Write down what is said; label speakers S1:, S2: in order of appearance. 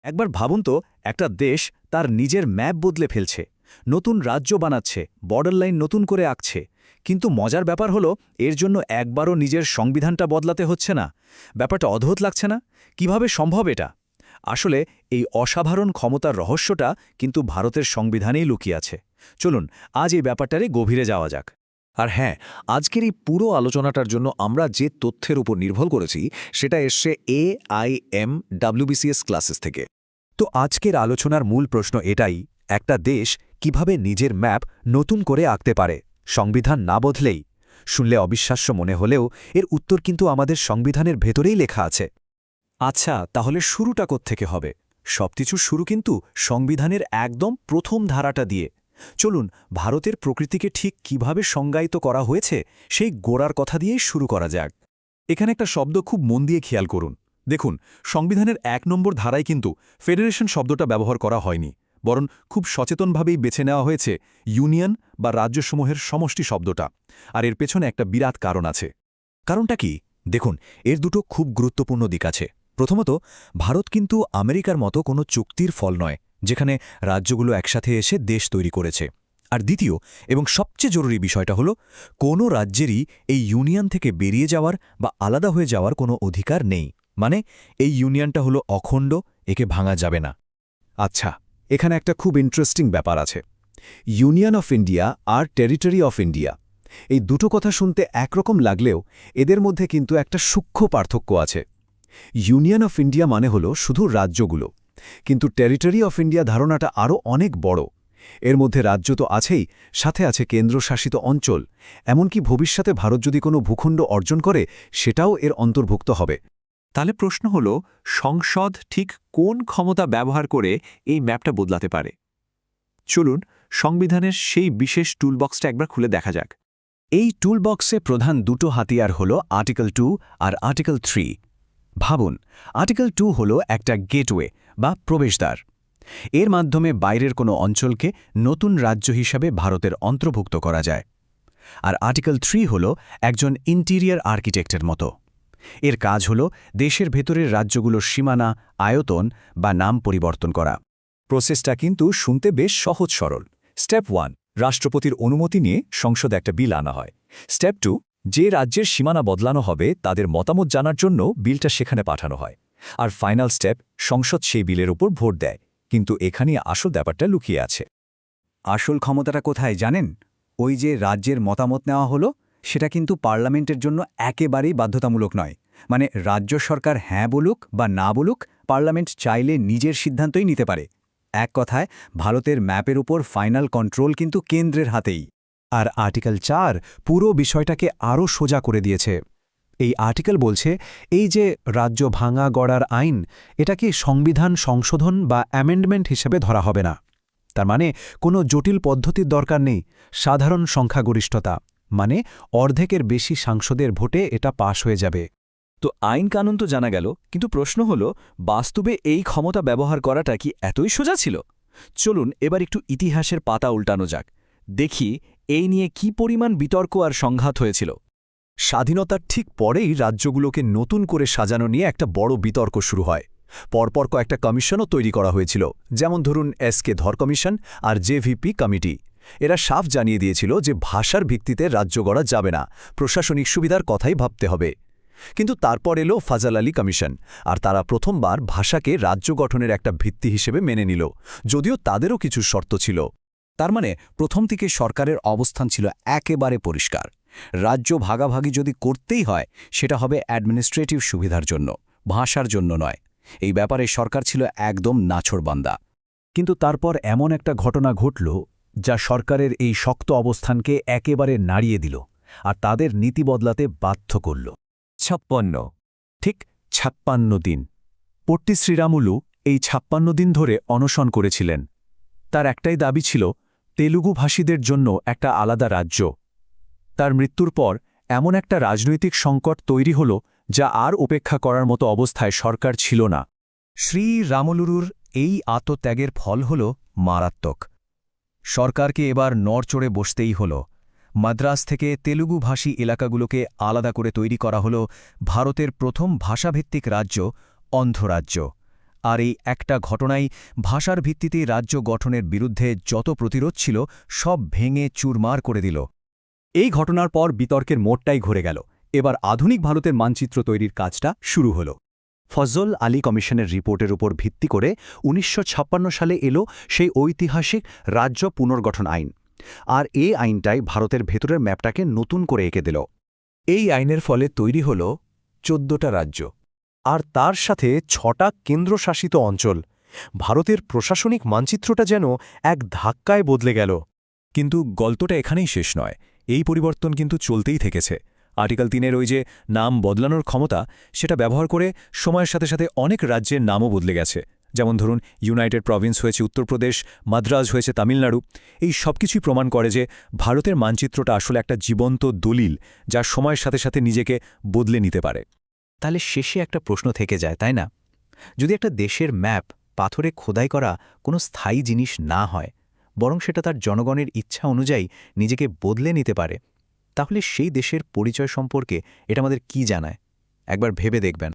S1: একবার ভাবুন তো, একটা দেশ তার নিজের ম্যাপ বদলে ফেলছে, নতুন রাজ্য বানাচ্ছে, বর্ডার লাইন নতুন করে আঁকছে, কিন্তু মজার ব্যাপার হলো এর জন্য একবারও নিজের সংবিধানটা বদলাতে হচ্ছে না। ব্যাপারটা অদ্ভুত লাগছে না? কিভাবে সম্ভব এটা? আসলে এই অসাধারণ ক্ষমতার রহস্যটা কিন্তু ভারতের সংবিধানেই লুকিয়ে আছে। চলুন আজ এই ব্যাপারটারে গভীরে যাওয়া যাক।
S2: আর হ্যাঁ, আজকের এই পুরো আলোচনাটার জন্য আমরা যে তথ্যের উপর নির্ভর করেছি সেটা এসছে AIMWBCS ক্লাসেস থেকে।
S3: তো আজকের আলোচনার মূল প্রশ্ন এটাই, একটা দেশ কিভাবে নিজের ম্যাপ নতুন করে আঁকতে পারে সংবিধান না বদলেই? শুনলে অবিশ্বাস্য মনে হলেও এর উত্তর কিন্তু আমাদের সংবিধানের ভেতরেই লেখা আছে।
S1: আচ্ছা, তাহলে শুরুটা কোত্থেকে হবে? সবকিছুর শুরু কিন্তু সংবিধানের একদম প্রথম ধারাটা দিয়ে। চলুন ভারতের প্রকৃতিকে ঠিক কিভাবে সংজ্ঞায়িত করা হয়েছে সেই গোড়ার কথা দিয়েই শুরু করা যাক।
S4: এখানে একটা শব্দ খুব মন দিয়ে খেয়াল করুন। দেখুন, সংবিধানের ১ নম্বর ধারায় কিন্তু ফেডারেশন শব্দটা ব্যবহার করা হয়নি, বরং খুব সচেতনভাবেই বেছে নেওয়া হয়েছে ইউনিয়ন বা রাজ্যসমূহের সমষ্টি শব্দটা। আর এর পেছনে একটা বিরাট কারণ আছে।
S3: কারণটা কি? দেখুন, এর দুটো খুব গুরুত্বপূর্ণ দিক আছে। প্রথমত, ভারত কিন্তু আমেরিকার মতো কোনো চুক্তির ফল নয়, যেখানে রাজ্যগুলো একসাথে এসে দেশ তৈরি করেছে। আর দ্বিতীয় এবং সবচেয়ে জরুরি বিষয়টা হলো, কোনো রাজ্যেরই এই ইউনিয়ন থেকে বেরিয়ে যাওয়ার বা আলাদা হয়ে যাওয়ার কোনো অধিকার নেই। মানে এই ইউনিয়নটা হলো অখণ্ড, একে ভাঙা যাবে না।
S4: আচ্ছা, এখানে একটা খুব ইন্টারেস্টিং ব্যাপার আছে। ইউনিয়ন অফ ইন্ডিয়া আর টেরিটরি অফ ইন্ডিয়া, এই দুটো কথা শুনতে একরকম লাগলেও এদের মধ্যে কিন্তু একটা সূক্ষ্ম পার্থক্য আছে। ইউনিয়ন অফ ইন্ডিয়া মানে হলো শুধু রাজ্যগুলো, কিন্তু টেরিটরি অফ ইন্ডিয়া ধারণাটা আরও অনেক বড়। এর মধ্যে রাজ্য তো আছেই, সাথে আছে কেন্দ্রশাসিত অঞ্চল। এমনকি ভবিষ্যতে ভারত যদি কোনো ভূখণ্ড অর্জন করে, সেটাও এর অন্তর্ভুক্ত হবে।
S2: তাহলে প্রশ্ন হলো, সংসদ ঠিক কোন ক্ষমতা ব্যবহার করে এই ম্যাপটা বদলাতে পারে? চলুন সংবিধানের সেই বিশেষ টুলবক্সটা একবার খুলে দেখা যাক।
S3: এই টুলবক্সে প্রধান দুটো হাতিয়ার হল আর্টিকেল 2 আর আর্টিকেল 3। ভাবুন, আর্টিকেল 2 হল একটা গেটওয়ে বা প্রবেশদ্বার। এর মাধ্যমে বাইরের কোনো অঞ্চলকে নতুন রাজ্য হিসাবে ভারতের অন্তর্ভুক্ত করা যায়। আর আর্টিকেল 3 হল একজন ইন্টিরিয়ার আর্কিটেক্টের মতো। এর কাজ হল দেশের ভেতরের রাজ্যগুলোর সীমানা, আয়তন বা নাম পরিবর্তন করা।
S4: প্রসেসটা কিন্তু শুনতে বেশ সহজ সরল। স্টেপ 1, রাষ্ট্রপতির অনুমতি নিয়ে সংসদে একটা বিল আনা হয়। স্টেপ 2, যে রাজ্যের সীমানা বদলানো হবে তাদের মতামত জানার জন্য বিলটা সেখানে পাঠানো হয়। আর ফাইনাল স্টেপ, সংসদ সেই বিলের উপর ভোট দেয়। কিন্তু এখানেই আসল ব্যাপারটা লুকিয়ে আছে।
S1: আসল ক্ষমতাটা কোথায় জানেন? ওই যে রাজ্যের মতামত নেওয়া হলো, সেটা কিন্তু পার্লামেন্টের জন্য একেবারেই বাধ্যতামূলক নয়। মানে রাজ্য সরকার হ্যাঁ বলুক বা না বলুক, পার্লামেন্ট চাইলে নিজের সিদ্ধান্তই নিতে পারে। এক কথায়, ভারতের ম্যাপের উপর ফাইনাল কন্ট্রোল কিন্তু কেন্দ্রের হাতেই।
S3: আর আর্টিকেল 4 পুরো বিষয়টাকে আরও সোজা করে দিয়েছে। এই আর্টিকেল বলছে, এই যে রাজ্য ভাঙা গড়ার আইন, এটাকে সংবিধান সংশোধন বা অ্যামেন্ডমেন্ট হিসেবে ধরা হবে না। তার মানে কোনো জটিল পদ্ধতির দরকার নেই, সাধারণ সংখ্যাগরিষ্ঠতা, মানে অর্ধেকের বেশি সাংসদের ভোটে এটা পাশ হয়ে যাবে।
S1: তো আইন কানুন তো জানা গেল, কিন্তু প্রশ্ন হলো, বাস্তবে এই ক্ষমতা ব্যবহার করাটা কি এতই সোজা ছিল? চলুন এবার একটু ইতিহাসের পাতা উল্টানো যাক, দেখি এই নিয়ে কি পরিমাণ বিতর্ক আর সংঘাত হয়েছিল।
S4: স্বাধীনতার ঠিক পরেই রাজ্যগুলোকে নতুন করে সাজানো নিয়ে একটা বড় বিতর্ক শুরু হয়। পরপর কয়েকটা কমিশনও তৈরি করা হয়েছিল, যেমন ধরুন এসকে ধর কমিশন আর জেভিপি কমিটি। এরা সাফ জানিয়ে দিয়েছিল যে ভাষার ভিত্তিতে রাজ্য গড়া যাবে না, প্রশাসনিক সুবিধার কথাই ভাবতে হবে। কিন্তু তারপর এলো ফাজাল আলী কমিশন, আর তারা প্রথমবার ভাষাকে রাজ্য গঠনের একটা ভিত্তি হিসেবে মেনে নিল, যদিও তাদেরও কিছু শর্ত ছিল।
S1: তার মানে প্রথম থেকে সরকারের অবস্থান ছিল একেবারে পরিষ্কার। রাজ্য ভাগাভাগি যদি করতেই হয়, সেটা হবে অ্যাডমিনিস্ট্রেটিভ সুবিধার জন্য, ভাষার জন্য নয়। এই ব্যাপারে সরকার ছিল একদম নাছোড়বান্দা। কিন্তু তারপর এমন একটা ঘটনা ঘটল, যা সরকারের এই শক্ত অবস্থানকে একেবারে নাড়িয়ে দিল আর তাদের নীতি বদলাতে বাধ্য করল।
S4: 56, ঠিক 56 দিন। পট্টি শ্রীরামুলু এই 56 দিন ধরে অনশন করেছিলেন। তার একটাই দাবি ছিল তেলুগু ভাষীদের জন্য একটা আলাদা রাজ্য। তার মৃত্যুর পর এমন একটা রাজনৈতিক সংকট তৈরি হল, যা আর উপেক্ষা করার মতো অবস্থায় সরকার ছিল না।
S1: শ্রীরামুলুর এই আত্মত্যাগের ফল হল মারাত্মক। সরকারকে এবার নড়চড়ে বসতেই হল। মাদ্রাজ থেকে তেলুগুভাষী এলাকাগুলোকে আলাদা করে তৈরি করা হল ভারতের প্রথম ভাষাভিত্তিক রাজ্য, অন্ধ্র রাজ্য।
S3: আর এই একটা ঘটনাই ভাষার ভিত্তিতে রাজ্য গঠনের বিরুদ্ধে যত প্রতিরোধ ছিল সব ভেঙে চুরমার করে দিল।
S4: এই ঘটনার পর বিতর্কের মোড়টাই ঘুরে গেল। এবার আধুনিক ভারতের মানচিত্র তৈরির কাজটা শুরু হল।
S3: ফজল আলী কমিশনের রিপোর্টের উপর ভিত্তি করে ১৯৫৬ সালে এলো সেই ঐতিহাসিক রাজ্য পুনর্গঠন আইন। আর এই আইনটাই ভারতের ভেতরের ম্যাপটাকে নতুন করে এঁকে দিল।
S5: এই আইনের ফলে তৈরি হল ১৪টা রাজ্য আর তার সাথে ৬টা কেন্দ্রশাসিত অঞ্চল। ভারতের প্রশাসনিক মানচিত্রটা যেন এক ধাক্কায় বদলে গেল।
S6: কিন্তু গল্পটা এখানেই শেষ নয়, এই পরিবর্তন কিন্তু চলতেই থেকেছে। আর্টিকেল ৩-এর ওই যে নাম বদলানোর ক্ষমতা, সেটা ব্যবহার করে সময়ের সাথে সাথে অনেক রাজ্যের নামও বদলে গেছে। যেমন ধরুন, ইউনাইটেড প্রভিন্স হয়েছে উত্তরপ্রদেশ, মাদ্রাজ হয়েছে তামিলনাড়ু। এই সবকিছুই প্রমাণ করে যে ভারতের মানচিত্রটা আসলে একটা জীবন্ত দলিল, যা সময়ের সাথে সাথে নিজেকে বদলে নিতে পারে।
S3: তাহলে শেষে একটা প্রশ্ন থেকে যায়, তাই না? যদি একটা দেশের ম্যাপ পাথরে খোদাই করা কোনো স্থায়ী জিনিস না হয়, বরং সেটা তার জনগণের ইচ্ছা অনুযায়ী নিজেকে বদলে নিতে পারে, তাহলে সেই দেশের পরিচয় সম্পর্কে এটা আমাদের কি জানায়? একবার ভেবে দেখবেন।